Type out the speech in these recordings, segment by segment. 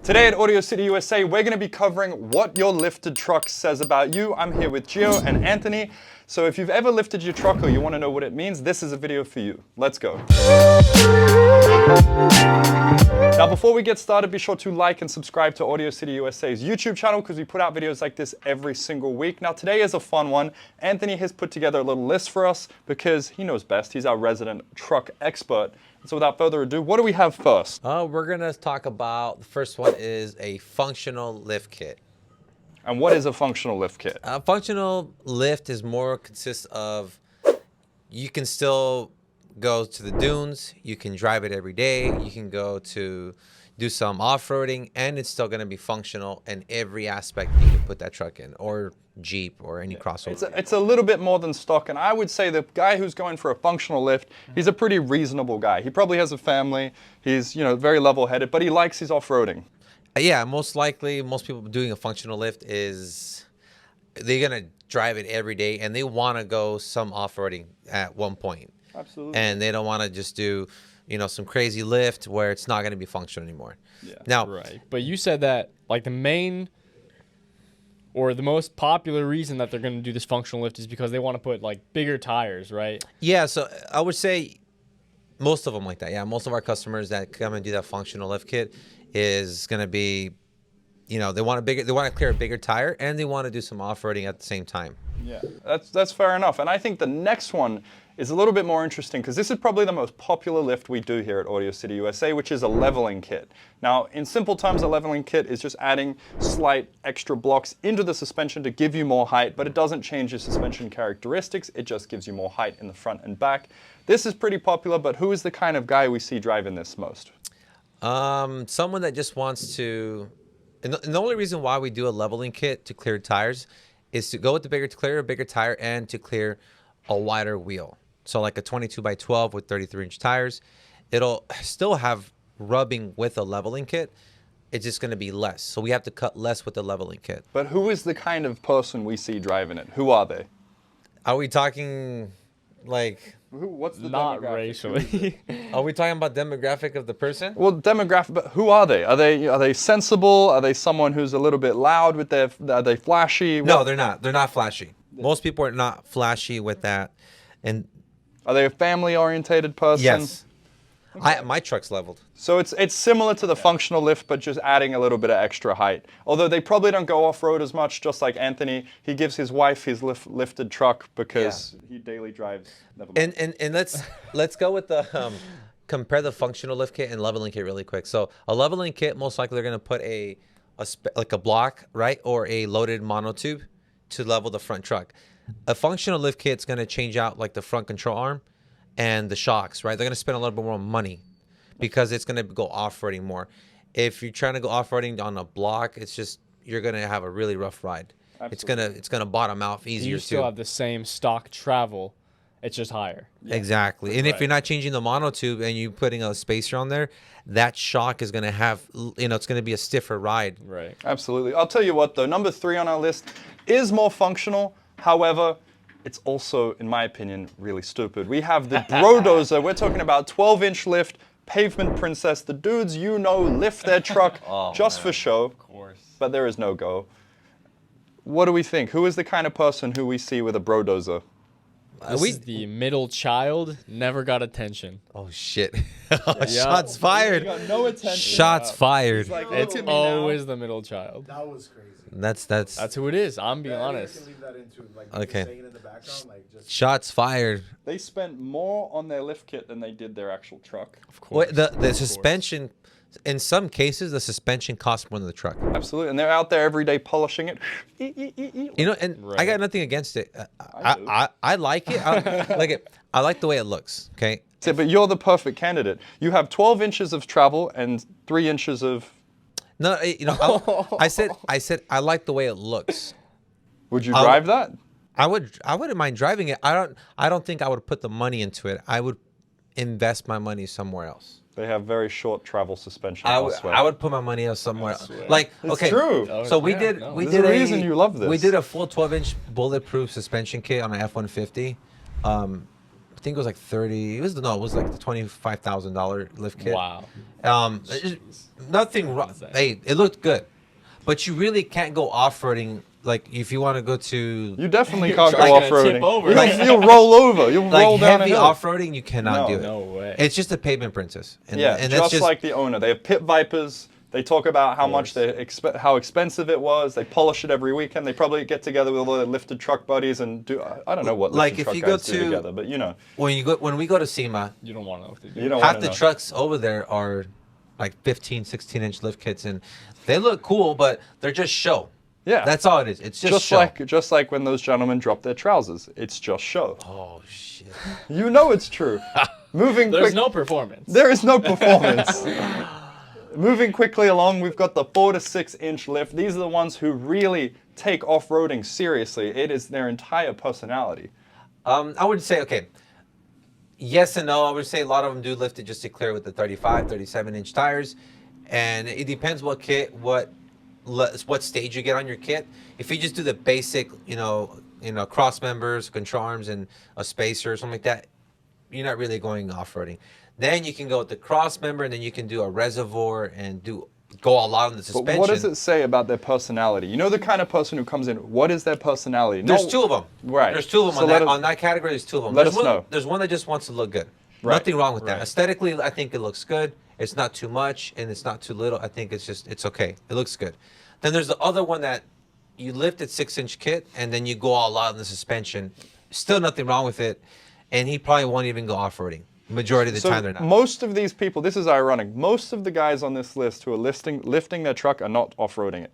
Today at Audio City USA, we're going to be covering what your lifted truck says about you. I'm here with Gio and Anthony. So if you've ever lifted your truck or you want to know what it means, this is a video for you. Let's go. Now, before we get started, be sure to like and subscribe to Audio City USA's YouTube channel because we put out videos like this every single week. Now, today is a fun one. Anthony has put together a little list for us because he knows best. He's our resident truck expert. So without further ado, what do we have first? We're going to talk about, the first one is a functional lift kit. And what is a functional lift kit? A functional lift is more consists of, you can still go to the dunes, you can drive it every day, you can go to do some off-roading, and it's still going to be functional in every aspect you can put that truck in, or Jeep, or any crossover. It's a little bit more than stock, and I would say the guy who's going for a functional lift, he's a pretty reasonable guy. He probably has a family, he's very level-headed, but he likes his off-roading. Yeah, most likely, most people doing a functional lift is, they're going to drive it every day, and they want to go some off-roading at one point. Absolutely. And they don't want to just do, some crazy lift where it's not going to be functional anymore. Yeah. Now, right. But you said that like the main or the most popular reason that they're going to do this functional lift is because they want to put like bigger tires, right? Yeah. So I would say most of them like that. Yeah. Most of our customers that come and do that functional lift kit is going to be, they want to clear a bigger tire and they want to do some off-roading at the same time. Yeah, that's fair enough. And I think the next one is a little bit more interesting because this is probably the most popular lift we do here at Audio City USA, which is a leveling kit. Now, in simple terms, a leveling kit is just adding slight extra blocks into the suspension to give you more height, but it doesn't change your suspension characteristics. It just gives you more height in the front and back. This is pretty popular, but who is the kind of guy we see driving this most? Someone that just wants to, and the only reason why we do a leveling kit to clear tires is to go with to clear a bigger tire and to clear a wider wheel. So like a 22x12 with 33-inch tires, it'll still have rubbing with a leveling kit. It's just going to be less. So we have to cut less with the leveling kit. But who is the kind of person we see driving it? Who are they? Are we talking like... What's the not demographic? racially? Are we talking about demographic of the person? Well, demographic, but who are they? Are they sensible? Are they someone who's a little bit loud with their, are they flashy? No, they're not. They're not flashy. Most people are not flashy with that. And are they a family-orientated person? yes. Okay. My truck's leveled. So it's similar to the functional lift, but just adding a little bit of extra height. Although they probably don't go off-road as much, just like Anthony. He gives his wife his lifted truck because he daily drives. Never mind. And let's go with the compare the functional lift kit and leveling kit really quick. So a leveling kit, most likely they're going to put like a block, right, or a loaded monotube to level the front truck. A functional lift kit's going to change out like the front control arm and the shocks, right? They're going to spend a little bit more money because it's going to go off-roading more. If you're trying to go off-roading on a block, it's just, you're going to have a really rough ride. Absolutely. It's going to bottom out easier You still have the same stock travel. It's just higher. Yeah. Exactly. And if you're not changing the monotube and you're putting a spacer on there, that shock is going to have, it's going to be a stiffer ride. Right. Absolutely. I'll tell you what, though. Number 3 on our list is more functional. However, it's also, in my opinion, really stupid. We have the Brodozer. We're talking about 12-inch lift, pavement princess. The dudes lift their truck just for show. Of course. But there is no go. What do we think? Who is the kind of person who we see with a Brodozer? This is the middle child, never got attention. Oh, shit. Shots fired. Got no attention. Shots fired. Like, it's always the middle child. That was crazy. That's who it is. I'm being honest. You can leave that into, like, okay. saying in the background, like, just shots fired. They spent more on their lift kit than they did their actual truck. Of course. Well, the suspension, in some cases, the suspension costs more than the truck. Absolutely. And they're out there every day polishing it. And I got nothing against it. I like it. I like it. I like the way it looks. Okay. So, but you're the perfect candidate. You have 12 inches of travel and 3 inches of... No, I said I like the way it looks. Would you drive that? I wouldn't mind driving it. I don't think I would put the money into it. I would invest my money somewhere else. They have very short travel suspension. I would put my money else somewhere else. Like, okay, true. So we did There's a reason you love this. We did a full 12-inch bulletproof suspension kit on an F-150. I think it was like 30. It was like the $25,000 lift kit. Wow. Nothing wrong. Hey, it looked good, but you really can't go off-roading. Like if you want to go to You definitely can't go truck's gonna off-roading. tip over. You'll roll over. You'll roll like down a heavy hill. off-roading, you cannot No. do it. No way. It's just a pavement princess. And, Yeah, and that's just like the owner. They have pit vipers. They talk about how much how expensive it was. They polish it every weekend. They probably get together with all their lifted truck buddies and do. I don't know what Like, lifted if truck you go guys do to- together, but you know, when we go to SEMA, You don't want to know what they do. you don't half want the to know. trucks over there are like 15, 16-inch lift kits, and they look cool, but they're just show. Yeah, That's all it is. It's just show. just like when those gentlemen drop their trousers. It's just show. Oh shit. You know it's true. Moving There's quick. no performance. There is no performance. Moving quickly along, we've got the 4 to 6 inch lift. These are the ones who really take off-roading seriously. It is their entire personality. I would say, okay, yes and no. I would say a lot of them do lift it just to clear with the 35, 37-inch tires. And it depends what kit, what stage you get on your kit. If you just do the basic, cross members, control arms, and a spacer or something like that, you're not really going off-roading. Then you can go with the cross member, and then you can do a reservoir and go all out on the suspension. But what does it say about their personality? You know the kind of person who comes in, what is their personality? There's two of them. Right. There's two of them So on that category. There's two of them. Let There's us one, know. There's one that just wants to look good. Right. Nothing wrong with that. Right. Aesthetically, I think it looks good. It's not too much, and it's not too little. I think it's okay. It looks good. Then there's the other one that you lift at 6-inch kit, and then you go all out in the suspension. Still nothing wrong with it, and he probably won't even go off-roading. Majority of the time they're not. Most of these people, this is ironic, most of the guys on this list who are lifting their truck are not off-roading it.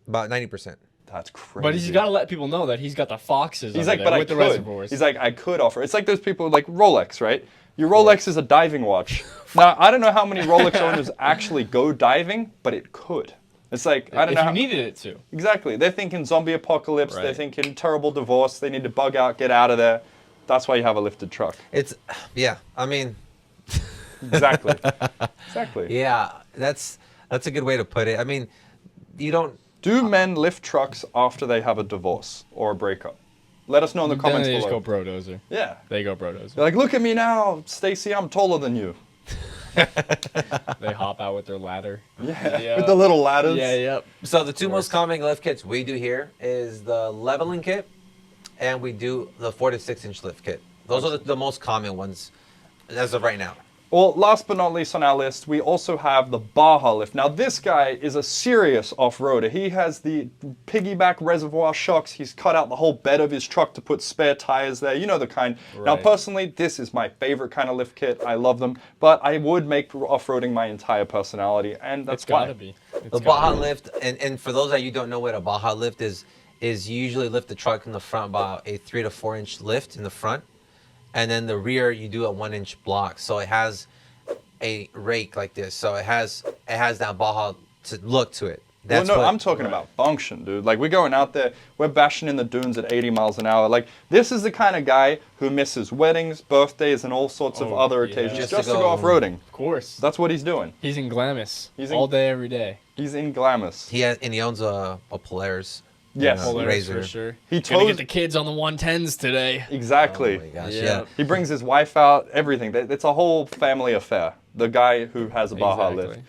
About 90%. That's crazy. But he's got to let people know that he's got the Foxes. He's under like, there but I with the could. reservoirs. He's like, I could offer. It's like those people like Rolex, right? Your Rolex is a diving watch. Now, I don't know how many Rolex owners actually go diving, but it could. It's like, I don't if know. you how, needed it to. Exactly. They're thinking zombie apocalypse. They're Right. thinking terrible divorce. They need to bug out, get out of there. That's why you have a lifted truck. Yeah. I mean, Exactly. Exactly. yeah. That's a good way to put it. I mean, you don't. Do men lift trucks after they have a divorce or a breakup? Let us know in the Then comments they just below. go brodozer. Yeah. They go brodozer. They're like, look at me now, Stacy, I'm taller than you. They hop out with their ladder. Yeah. With the little ladders. Yeah, yep. So the two most common lift kits we do here is the leveling kit, and we do the 4 to 6-inch lift kit. Those are the most common ones as of right now. Well, last but not least on our list, we also have the Baja lift. Now, this guy is a serious off-roader. He has the piggyback reservoir shocks. He's cut out the whole bed of his truck to put spare tires there. You know the kind. Now, Right. personally, this is my favorite kind of lift kit. I love them. But I would make off-roading my entire personality, and that's It's got why. to be. It's The gotta Baja be. lift, and for those that you don't know what a Baja lift is you usually lift the truck in the front about a 3 to 4-inch lift in the front, and then the rear you do a 1-inch block. So it has a rake like this. So it has that Baja to look to it. That's well, no, what, I'm talking about function, dude. Like, we're going out there, we're bashing in the dunes at 80 miles an hour. Like, this is the kind of guy who misses weddings, birthdays, and all sorts of Oh, other yeah. occasions Just just to to go go- off-roading. Of course. That's what he's doing. He's in Glamis He's in- all day, every day. He's in Glamis. he owns a Polaris. Yes. Polaris Razor. for sure. He Gonna tows- get the kids on the 110s today. Exactly. Oh my gosh, Yeah. yeah. He brings his wife out, everything. It's a whole family affair. The guy who has a Baja lift. Exactly.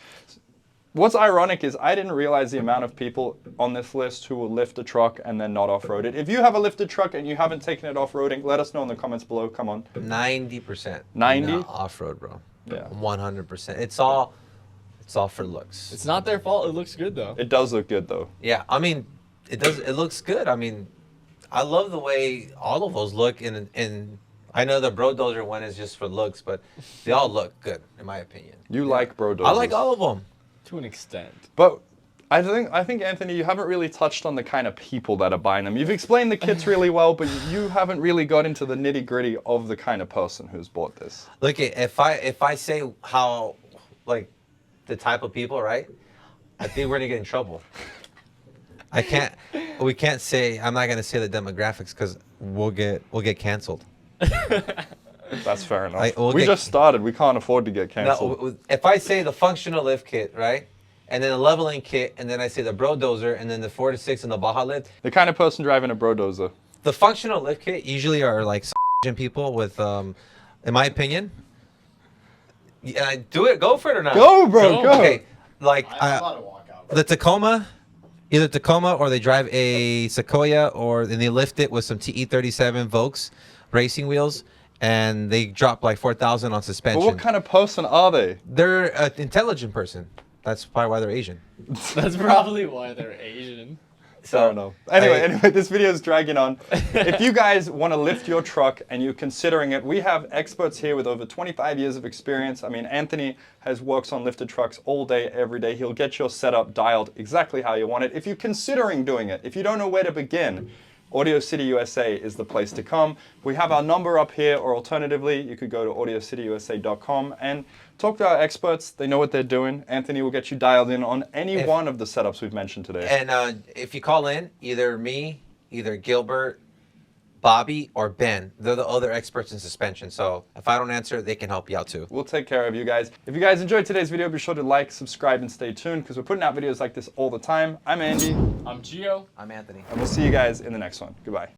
What's ironic is I didn't realize the amount of people on this list who will lift a truck and then not off-road it. If you have a lifted truck and you haven't taken it off-roading, let us know in the comments below. Come on. 90%. 90? Not off-road, bro. Yeah. 100%. It's all for looks. It's not their fault. It looks good though. It does look good though. Yeah, I mean, it looks good. I mean, I love the way all of those look, and I know the Brodozer one is just for looks, but they all look good in my opinion. You like bro I like all of them. To an extent. But I think Anthony, you haven't really touched on the kind of people that are buying them. You've explained the kits really well, but you haven't really got into the nitty-gritty of the kind of person who's bought this. Look, if I say how, like, the type of people, right? I think we're gonna get in trouble. We can't say. I'm not gonna say the demographics because we'll get canceled. That's fair enough. we'll We get- just started. We can't afford to get canceled. No, if I say the functional lift kit, right, and then the leveling kit, and then I say the Brodozer, and then the 4 to 6 and the Baja lift, The kind of person driving a Brodozer. the functional lift kit usually are like people with, in my opinion. Yeah, do it. Go for it or not? Go, bro, go. Okay, like I'm about to walk out. the Tacoma, either Tacoma or they drive a Sequoia or then they lift it with some TE37 Volks racing wheels and they drop like 4,000 on suspension. But what kind of person are they? They're an intelligent person. That's probably why they're Asian. That's probably why they're Asian. Fair enough. Anyway, this video is dragging on. If you guys want to lift your truck and you're considering it, we have experts here with over 25 years of experience. I mean, Anthony has works on lifted trucks all day, every day. He'll get your setup dialed exactly how you want it. If you're considering doing it, if you don't know where to begin, Audio City USA is the place to come. We have our number up here, or alternatively, you could go to AudioCityUSA.com and talk to our experts. They know what they're doing. Anthony will get you dialed in on any one of the setups we've mentioned today. And if you call in, either me, either Gilbert, Bobby, or Ben, they're the other experts in suspension. So if I don't answer, they can help you out too. We'll take care of you guys. If you guys enjoyed today's video, be sure to like, subscribe, and stay tuned because we're putting out videos like this all the time. I'm Andy, I'm Gio. I'm Anthony. and we'll see you guys in the next one. Goodbye.